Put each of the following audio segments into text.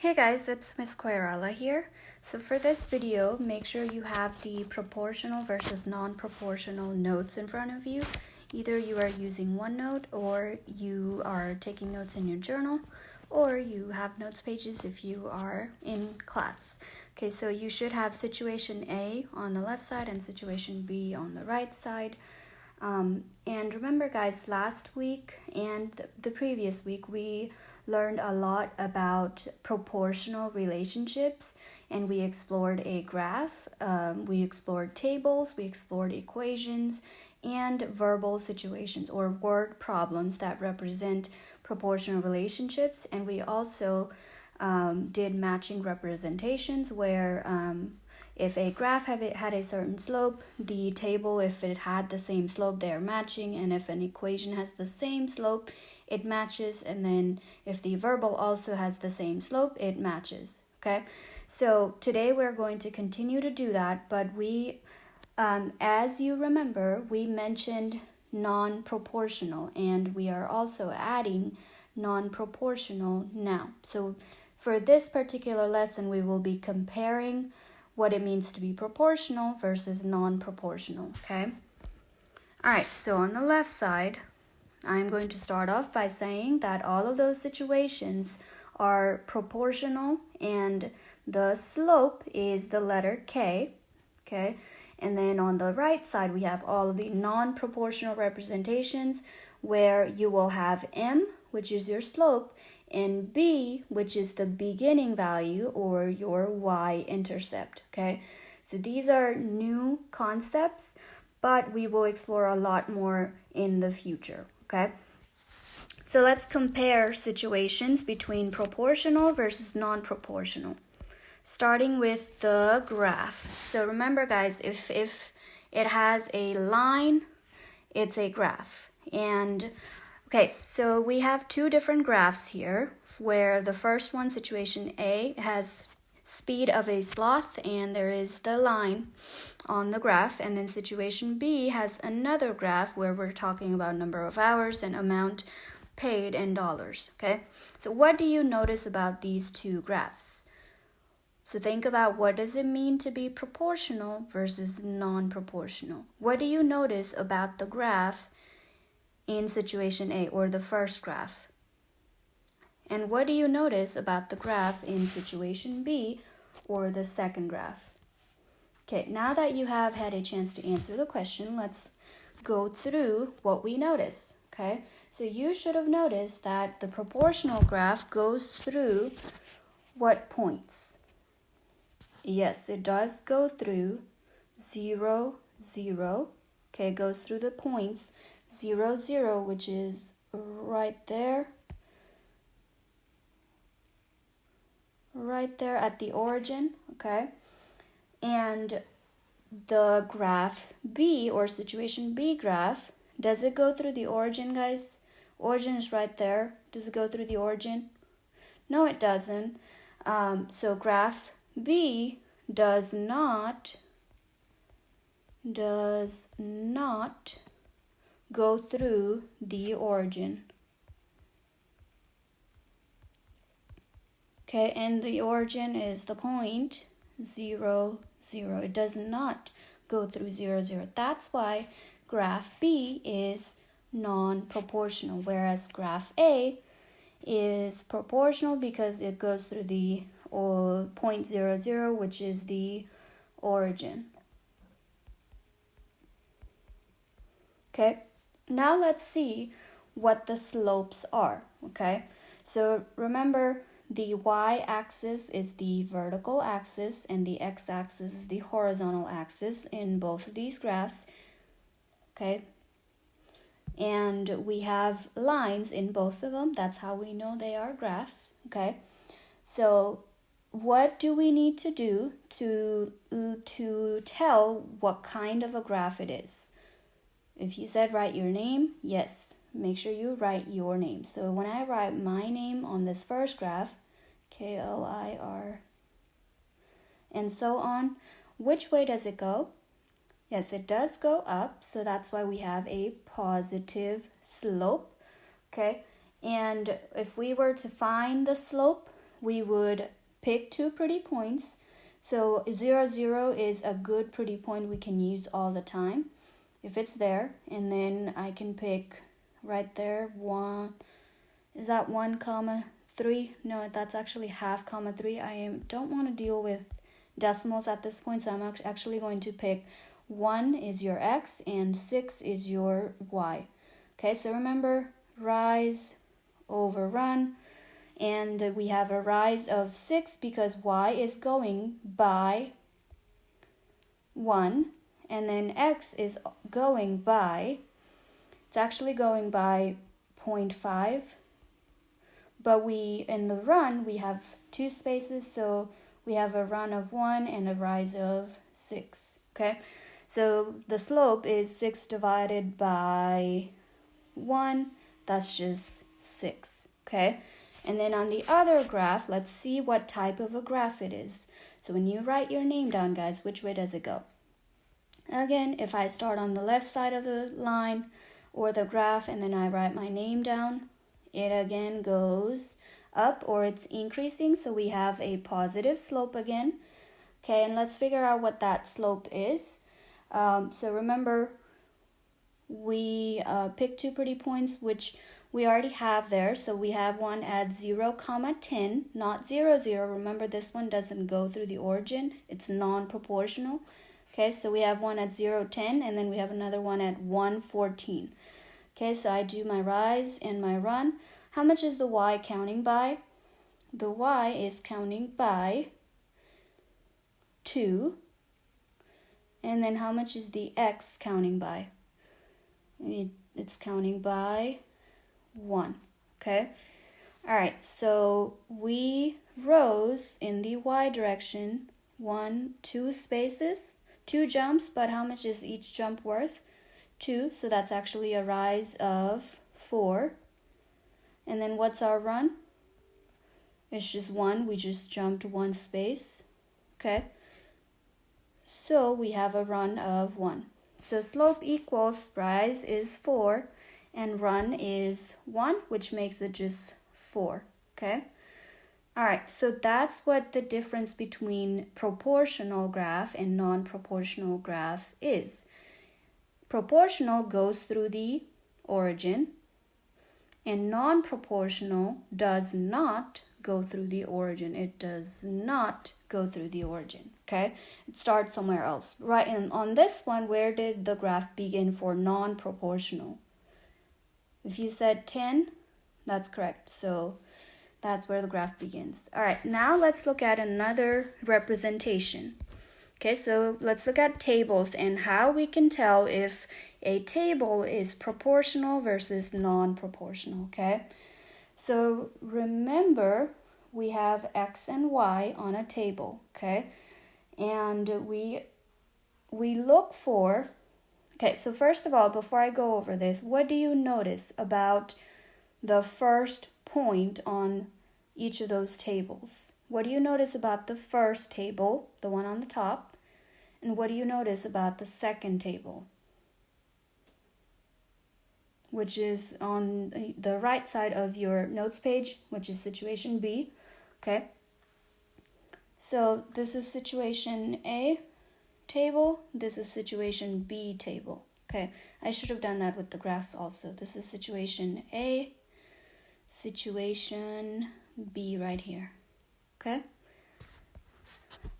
Hey guys, it's Miss Quairala here. So for this video, make sure you have the proportional versus non-proportional notes in front of you. Either you are using OneNote or you are taking notes in your journal, or you have notes pages if you are in class. Okay, so you should have situation A on the left side and situation B on the right side. And remember guys, last week and the previous week we learned a lot about proportional relationships, and we explored a graph, we explored tables, we explored equations, and verbal situations or word problems that represent proportional relationships. And we also did matching representations where if a graph had a certain slope, the table, if it had the same slope, they are matching, and if an equation has the same slope, it matches, and then if the verbal also has the same slope, it matches. Okay, so today we're going to continue to do that, but we, as you remember, we mentioned non-proportional, and we are also adding non-proportional now. So for this particular lesson, we will be comparing what it means to be proportional versus non-proportional, okay? All right, so on the left side, I'm going to start off by saying that all of those situations are proportional and the slope is the letter K, okay? And then on the right side, we have all of the non-proportional representations where you will have M, which is your slope, and B, which is the beginning value or your y-intercept, okay? So these are new concepts, but we will explore a lot more in the future, okay? So let's compare situations between proportional versus non-proportional, starting with the graph. So remember guys, if it has a line, it's a graph. And okay, so we have two different graphs here, where the first one, situation A, has speed of a sloth, and there is the line on the graph. And then situation B has another graph where we're talking about number of hours and amount paid in dollars, okay? So what do you notice about these two graphs? So think about, what does it mean to be proportional versus non-proportional? What do you notice about the graph in situation A, or the first graph? And what do you notice about the graph in situation B, or the second graph? Okay, now that you have had a chance to answer the question, let's go through what we notice, okay? So you should have noticed that the proportional graph goes through what points? Yes, it does go through 0, 0. Okay, it goes through the points 0, 0, which is right there at the origin, okay? And the graph B, or situation B graph, does it go through the origin, guys? Origin is right there. Does it go through the origin? No, it doesn't. So graph B does not go through the origin. Okay, and the origin is the point 0, 0. It does not go through 0, 0. That's why graph B is non-proportional, whereas graph A is proportional because it goes through the point 0, 0, which is the origin. Okay, now let's see what the slopes are, okay? So remember, the y-axis is the vertical axis and the x-axis is the horizontal axis in both of these graphs, okay? And we have lines in both of them. That's how we know they are graphs, okay? So what do we need to do to tell what kind of a graph it is? If you said write your name, yes, make sure you write your name. So when I write my name on this first graph, Koir, and so on, which way does it go? Yes, it does go up, so that's why we have a positive slope, okay? And if we were to find the slope, we would pick two pretty points. So 0, 0 is a good pretty point we can use all the time if it's there. And then I can pick right there, 1, is that 1 comma 3? No, that's actually half comma 3. Don't want to deal with decimals at this point, so I'm actually going to pick 1 is your x and 6 is your y. Okay, so remember, rise over run, and we have a rise of 6 because y is going by 1, and then x is going by, it's actually going by 0.5, but in the run we have 2 spaces, so we have a run of 1 and a rise of 6. Okay, so the slope is 6 divided by 1, that's just 6. Okay, and then on the other graph, let's see what type of a graph it is. So when you write your name down, guys, which way does it go? Again, if I start on the left side of the line or the graph and then I write my name down, it again goes up, or it's increasing, so we have a positive slope again. Okay, and let's figure out what that slope is. So remember, we picked two pretty points, which we already have there. So we have one at 0, 10, not 0, 0. Remember, this one doesn't go through the origin. It's non-proportional. Okay, so we have one at 0, 10, and then we have another one at 1, 14. Okay, so I do my rise and my run. How much is the y counting by? The y is counting by 2. And then how much is the x counting by? It's counting by 1. Okay? Alright, so we rose in the y direction 2 spaces, 2 jumps, but how much is each jump worth? 2, so that's actually a rise of 4. And then what's our run? It's just 1, we just jumped 1 space. Okay, so we have a run of 1. So slope equals rise is 4 and run is 1, which makes it just 4. Okay, alright, so that's what the difference between proportional graph and non-proportional graph is. Proportional goes through the origin, and non-proportional does not go through the origin. It does not go through the origin. Okay, it starts somewhere else. Right, and on this one, where did the graph begin for non-proportional? If you said 10, that's correct. So that's where the graph begins. All right, now let's look at another representation. Okay, so let's look at tables and how we can tell if a table is proportional versus non-proportional, okay? So remember, we have x and y on a table, okay? And we look for, okay, so first of all, before I go over this, what do you notice about the first point on each of those tables? What do you notice about the first table, the one on the top? And what do you notice about the second table, which is on the right side of your notes page, which is situation B? Okay, so this is situation A table, this is situation B table. Okay, I should have done that with the graphs also. This is situation A, situation B right here. Okay,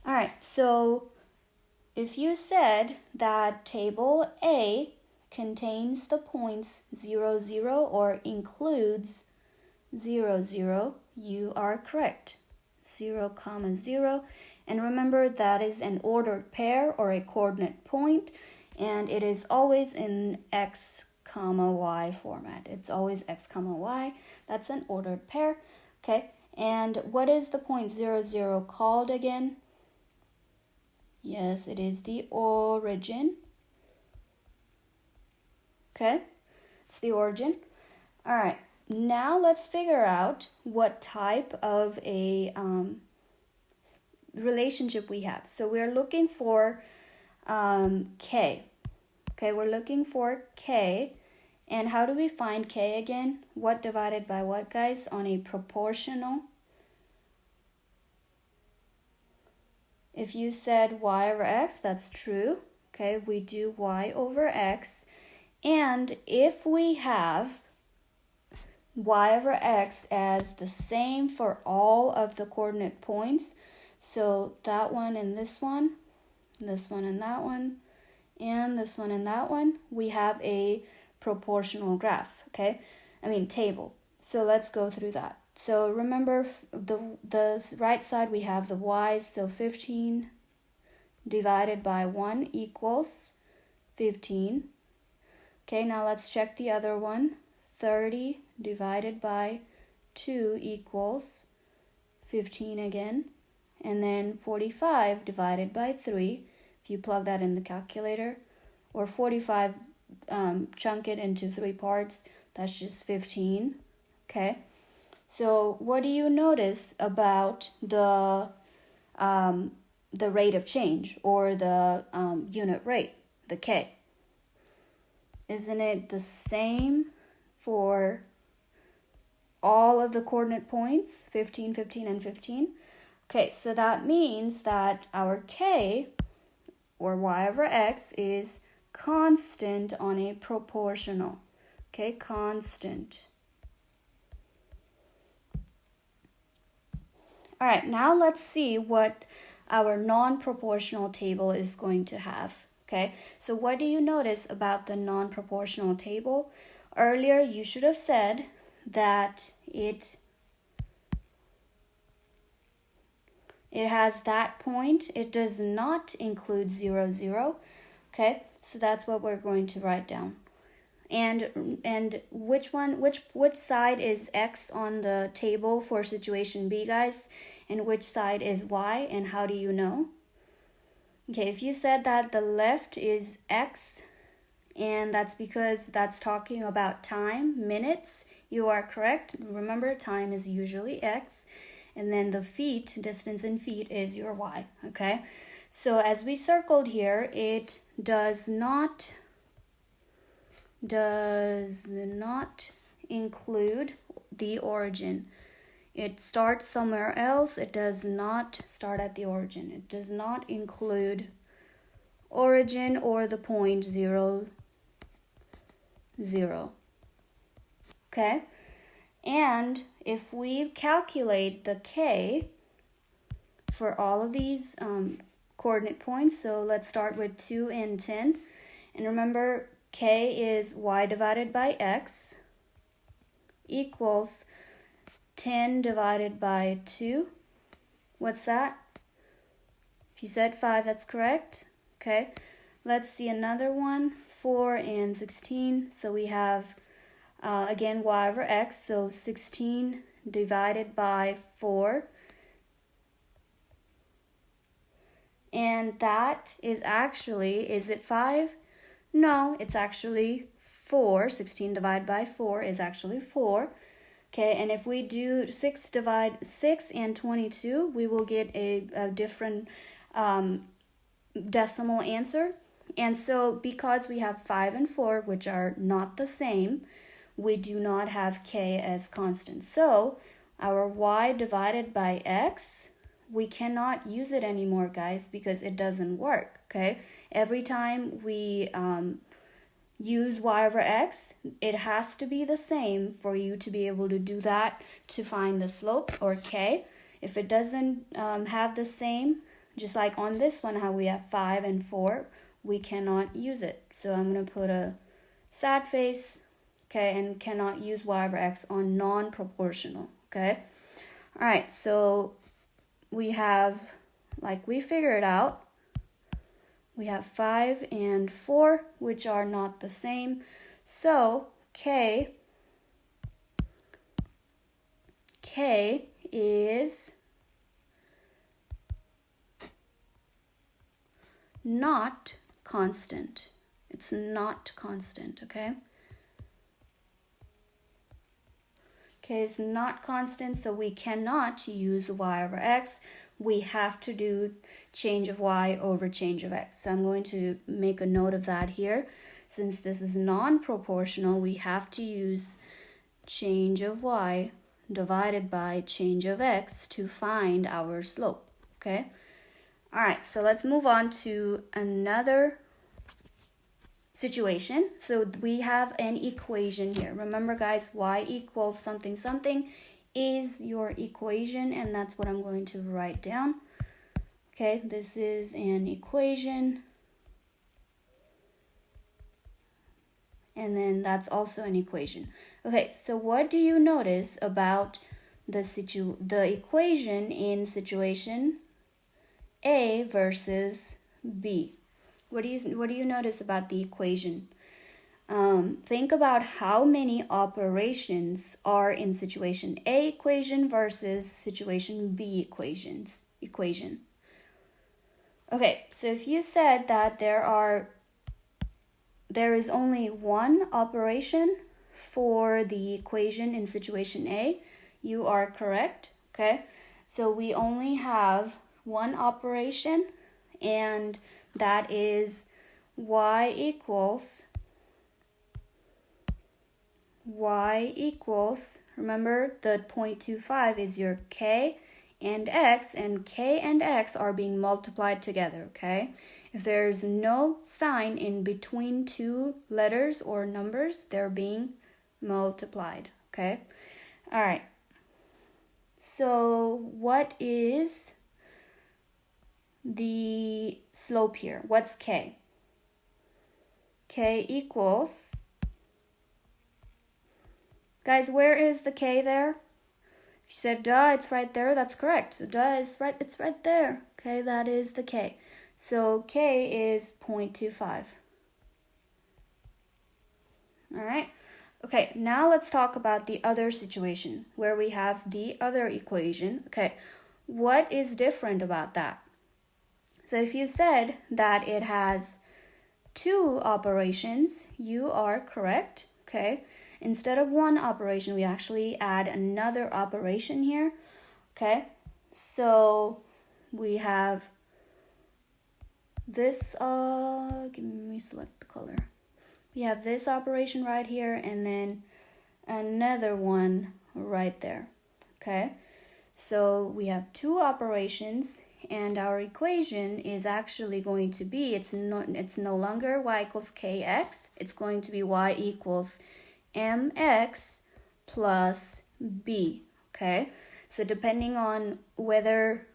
all right, so if you said that table A contains the points 0, 0 or includes 0, 0, you are correct. 0, 0. And remember, that is an ordered pair or a coordinate point, and it is always in x, y format. It's always x, y. That's an ordered pair. Okay, and what is the point 0, 0 called again? Yes, it is the origin. Okay, it's the origin. All right, now let's figure out what type of a relationship we have. So we're looking for k. Okay, we're looking for k. And how do we find k again? What divided by what, guys? On a proportional If you said y over x, that's true. Okay, we do y over x. And if we have y over x as the same for all of the coordinate points, so that one and this one and that one, and this one and that one, we have a proportional graph, okay? Table. So let's go through that. So remember, the right side we have the y's, so 15 divided by 1 equals 15. Okay, now let's check the other one. 30 divided by 2 equals 15 again. And then 45 divided by 3, if you plug that in the calculator, or 45, chunk it into 3 parts, that's just 15. Okay, so what do you notice about the rate of change, or the unit rate, the K? Isn't it the same for all of the coordinate points, 15, 15, and 15? Okay, so that means that our K, or y over x, is constant on a proportional. Okay, constant. All right, now let's see what our non-proportional table is going to have. Okay, so what do you notice about the non-proportional table? Earlier, you should have said that it has that point. It does not include 0, 0. Okay, so that's what we're going to write down. And which side is x on the table for situation B, guys? And which side is y, and how do you know? Okay, if you said that the left is x, and that's because that's talking about time, minutes, you are correct. Remember, time is usually x, and then the feet, distance in feet, is your y, okay? So as we circled here, it does not include the origin. It starts somewhere else. It does not start at the origin. It does not include origin or the point 0, 0. Okay? And if we calculate the K for all of these coordinate points, so let's start with 2 and 10. And remember, K is y divided by x equals 10 divided by 2. What's that? If you said 5, that's correct. Okay, let's see another one, 4 and 16. So we have, again, y over x, so 16 divided by 4. And that is actually, is it 5? No, it's actually 4. 16 divided by 4 is actually 4. Okay, and if we do 6 and 22, we will get a different decimal answer. And so because we have 5 and 4, which are not the same, we do not have K as constant. So our y divided by x, we cannot use it anymore, guys, because it doesn't work, okay? Every time we use y over x, it has to be the same for you to be able to do that to find the slope, or K. If it doesn't have the same, just like on this one, how we have 5 and 4, we cannot use it. So I'm going to put a sad face, okay, and cannot use y over x on non-proportional, okay? All right, so we have, like we figured out, we have 5 and 4, which are not the same. So K is not constant. It's not constant, okay? K is not constant, so we cannot use y over x. We have to do change of y over change of x. So I'm going to make a note of that here. Since this is non-proportional, we have to use change of y divided by change of x to find our slope, okay? All right, so let's move on to another situation. So we have an equation here. Remember, guys, y equals something something is your equation, and that's what I'm going to write down. Okay, this is an equation, and then that's also an equation. Okay, so what do you notice about the equation in situation A versus B? What do you notice about the equation? Think about how many operations are in situation A equation versus situation B equation. Okay, so if you said that there is only one operation for the equation in situation A, you are correct, okay? So we only have one operation, and that is y equals, remember the 0.25 is your k and x are being multiplied together, okay? If there's no sign in between two letters or numbers, they're being multiplied, okay? All right. So what is the slope here? What's k? K equals, guys, where is the k there? If you said duh, it's right there, that's correct. The duh is right, it's right there. Okay, that is the k. So k is 0.25. All right. Okay, now let's talk about the other situation where we have the other equation. Okay, what is different about that? So if you said that it has two operations, you are correct, okay? Instead of one operation, we actually add another operation here, okay? So we have this, let me select the color. We have this operation right here and then another one right there, okay? So we have two operations, and our equation is actually going to be, it's no longer y equals kx, it's going to be y equals mx plus b, okay? So depending on whether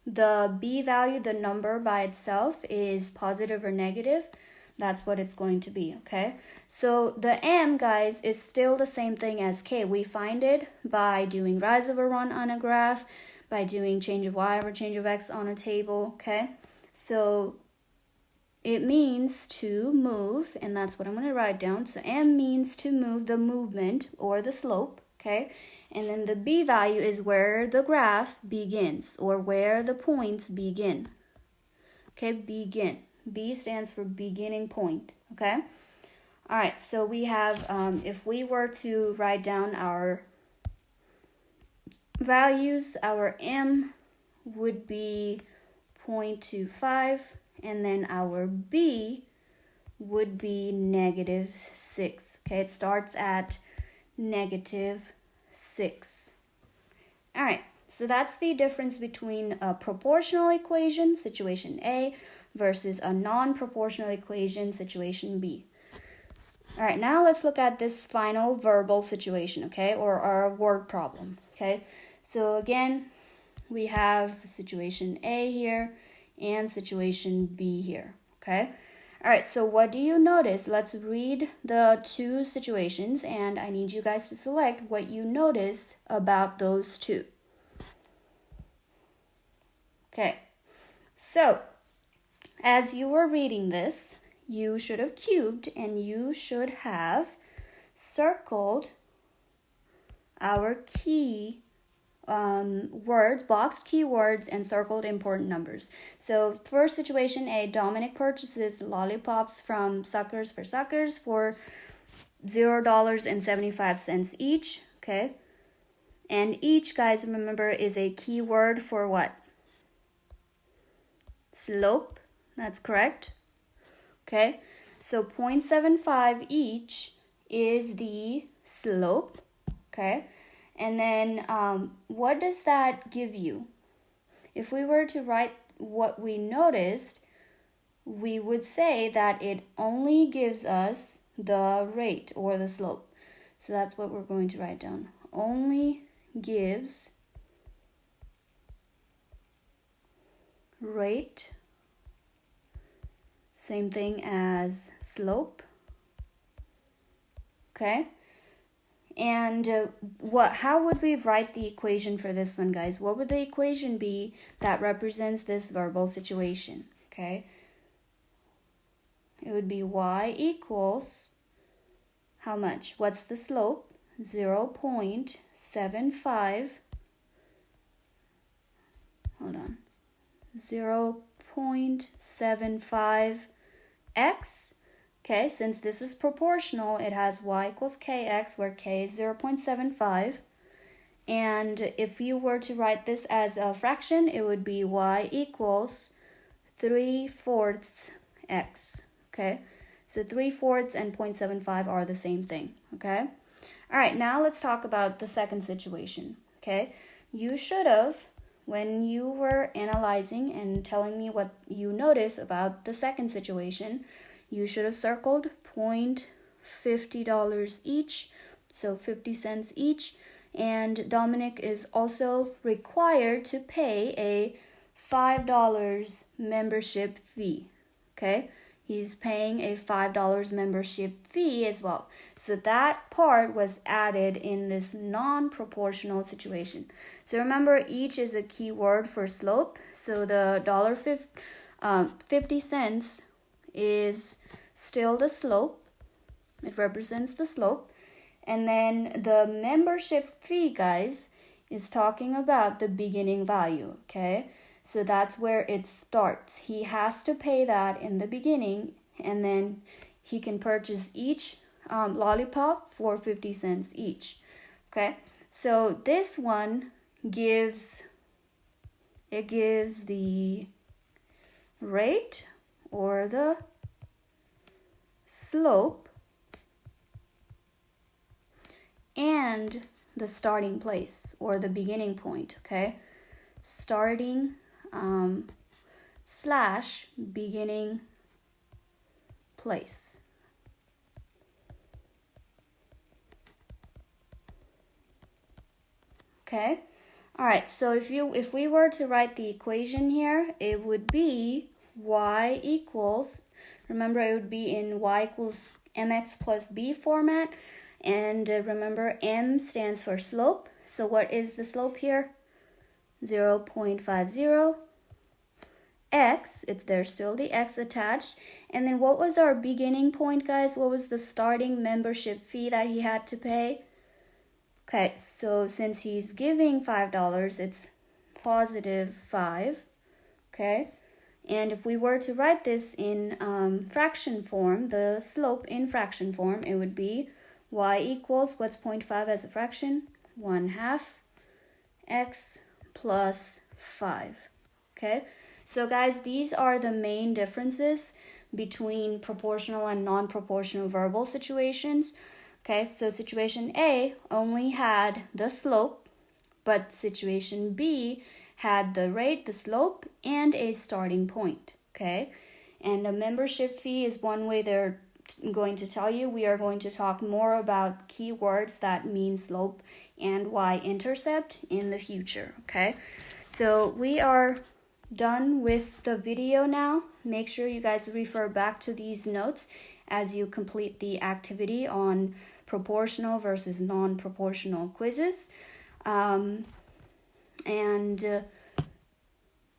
the b value, the number by itself, is positive or negative, that's what it's going to be, okay? So the m, guys, is still the same thing as k. We find it by doing rise over run on a graph, by doing change of y over change of x on a table, okay? So it means to move, and that's what I'm going to write down. So m means to move, the movement or the slope, okay? And then the b value is where the graph begins, or where the points begin, okay? Begin. B stands for beginning point, okay? All right, so we have, if we were to write down our values, our m would be 0.25, and then our b would be -6, okay? It starts at -6. All right, so that's the difference between a proportional equation, situation A, versus a non-proportional equation, situation B. All right, now let's look at this final verbal situation, okay, or our word problem, okay? So again, we have situation A here and situation B here, okay? All right, so what do you notice? Let's read the two situations, and I need you guys to select what you notice about those two. Okay, so as you were reading this, you should have cubed and you should have circled our key words, boxed keywords, and circled important numbers. So first situation A, Dominic purchases lollipops from Suckers for Suckers for $0.75 each, okay? And each, guys, remember, is a keyword for what? Slope. That's correct. Okay, so 0.75 each is the slope, okay? And then what does that give you? If we were to write what we noticed, we would say that it only gives us the rate or the slope. So that's what we're going to write down. Only gives rate, same thing as slope. Okay? And how would we write the equation for this one, guys? What would the equation be that represents this verbal situation? Okay? It would be y equals how much? What's the slope? 0.75. Hold on. 0.75x. Okay, since this is proportional, it has y equals kx, where k is 0.75. And if you were to write this as a fraction, it would be y equals 3/4 x. Okay, so 3/4 and 0.75 are the same thing. Okay, all right, now let's talk about the second situation. Okay, you should have, when you were analyzing and telling me what you notice about the second situation, you should have circled $0.50 each, so 50 cents each. And Dominic is also required to pay a $5 membership fee. Okay, he's paying a $5 membership fee as well. So that part was added in this non-proportional situation. So remember, each is a key word for slope. So the $1.50 is still the slope. It represents the slope. And then the membership fee, guys, is talking about the beginning value. Okay, so that's where it starts. He has to pay that in the beginning, and then he can purchase each lollipop for 50 cents each. Okay, so this one gives the rate or the slope and the starting place or the beginning point. Okay, starting slash beginning place. Okay, all right, so if we were to write the equation here, it would be y equals, remember, it would be in y equals mx plus b format. And remember, m stands for slope. So what is the slope here? 0.50. X, there's still the x attached. And then what was our beginning point, guys? What was the starting membership fee that he had to pay? Okay, so since he's giving $5, it's positive 5. Okay, and if we were to write this in fraction form, the slope in fraction form, it would be y equals, what's 0.5 as a fraction? 1/2 x plus 5. Okay, so guys, these are the main differences between proportional and non-proportional verbal situations. Okay, so situation A only had the slope, but situation B had the rate, the slope, and a starting point. Okay, and a membership fee is one way they're going to tell you. We are going to talk more about keywords that mean slope and y-intercept in the future. Okay, so we are done with the video now. Make sure you guys refer back to these notes as you complete the activity on proportional versus non-proportional quizzes.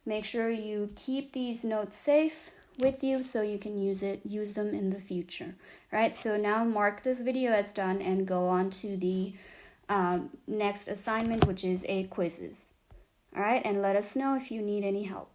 Make sure you keep these notes safe with you so you can use them in the future. Right, so now mark this video as done and go on to the next assignment, which is a quizzes. All right, and let us know if you need any help.